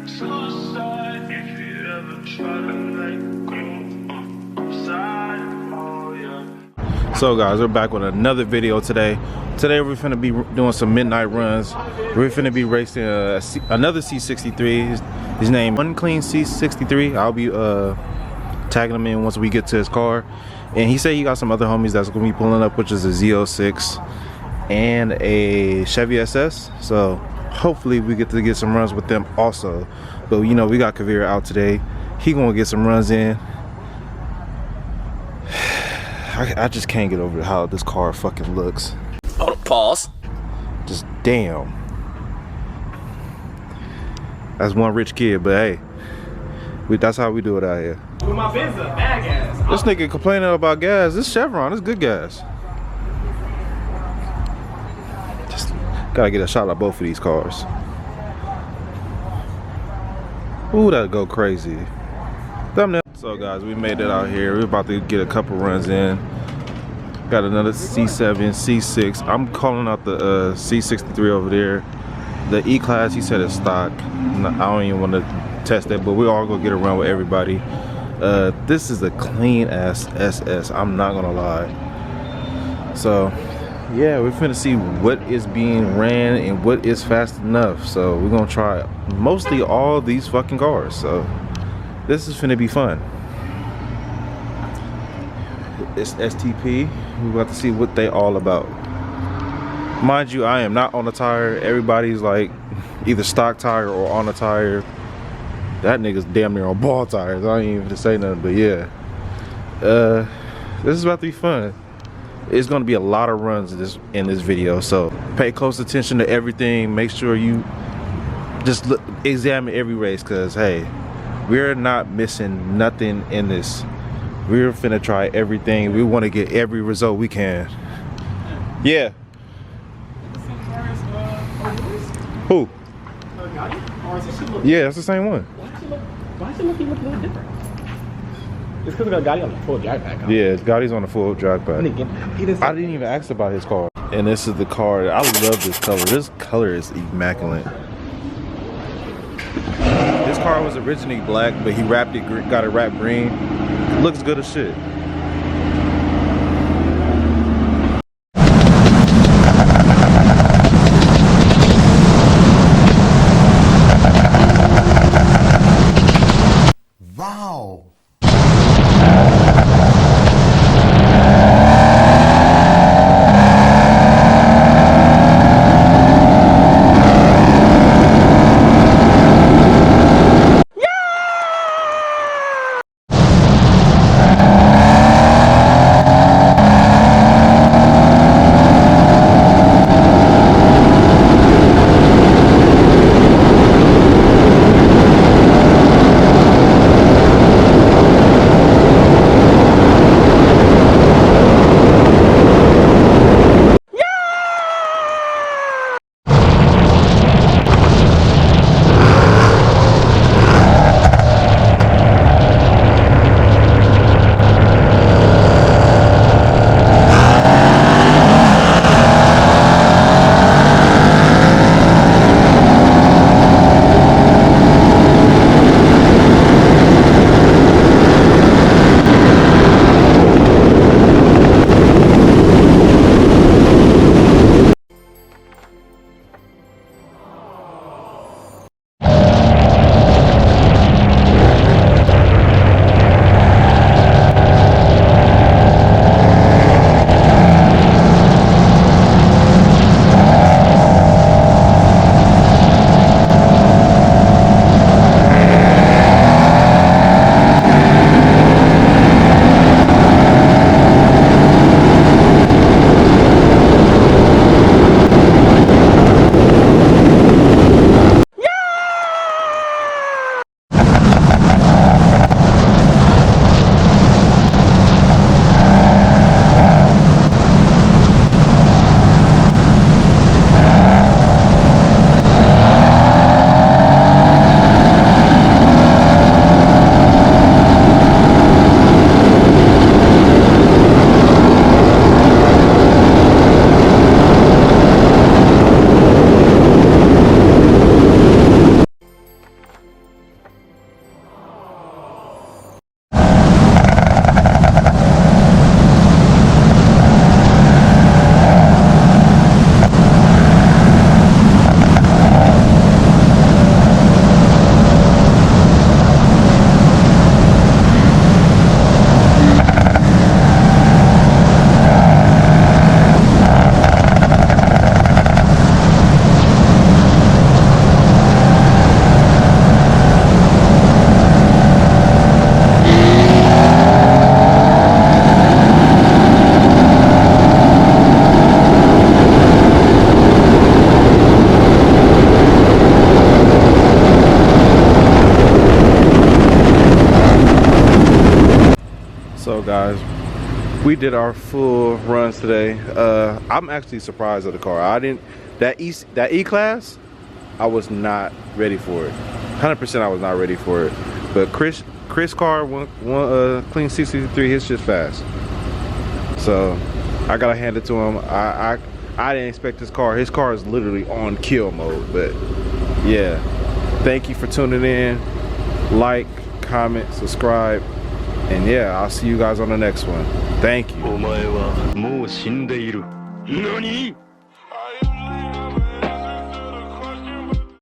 So guys, we're back with another video today. Today we're finna be doing some midnight runs. We're finna be racing another C63. His name Unclean C63. I'll be tagging him in once we get to his car. And he said he got some other homies that's gonna be pulling up, which is a Z06 and a Chevy SS. So hopefully we get to get some runs with them also. But you know, we got Kavir out today. He gonna get some runs in. I just can't get over how this car fucking looks. Oh, pause. Just damn. That's one rich kid, but hey, that's how we do it out here. With my Benz is bad gas. This nigga complaining about gas. This Chevron is good gas. Just gotta get a shot at both of these cars. Ooh, that'd go crazy. Thumbnail. So guys, we made it out here. We're about to get a couple runs in. Got another C7, C6. I'm calling out the C63 over there. The E-Class, he said, is stock. I don't even want to test that, but we're all gonna get a run with everybody. This is a clean ass SS, I'm not gonna lie. So yeah, we're finna see what is being ran and what is fast enough. So we're gonna try mostly all these fucking cars. So this is finna be fun. It's STP. We're about to see what they all about. Mind you, I am not on a tire. Everybody's like either stock tire or on a tire. That nigga's damn near on ball tires. I ain't even to say nothing, but yeah. This is about to be fun. It's gonna be a lot of runs in this video, so pay close attention to everything. Make sure you just examine every race, cause hey, we're not missing nothing in this. We're finna try everything. We want to get every result we can. Yeah. Who? Yeah, that's the same one. Why does it look a little different? It's because we got Gotti on the full jack pack. Yeah, Gotti's on the full jack pack. I didn't even ask about his car. And this is the car. I love this color. This color is immaculate. This car was originally black, but he wrapped it, got it wrapped green. Looks good as shit. Wow. So guys, we did our full runs today. I'm actually surprised at the car. That E-Class, I was not ready for it. 100% I was not ready for it. But Chris car, one clean CT5, his just fast. So I gotta hand it to him. I didn't expect this car. His car is literally on kill mode. But yeah, thank you for tuning in. Like, comment, subscribe, and yeah, I'll see you guys on the next one. Thank you.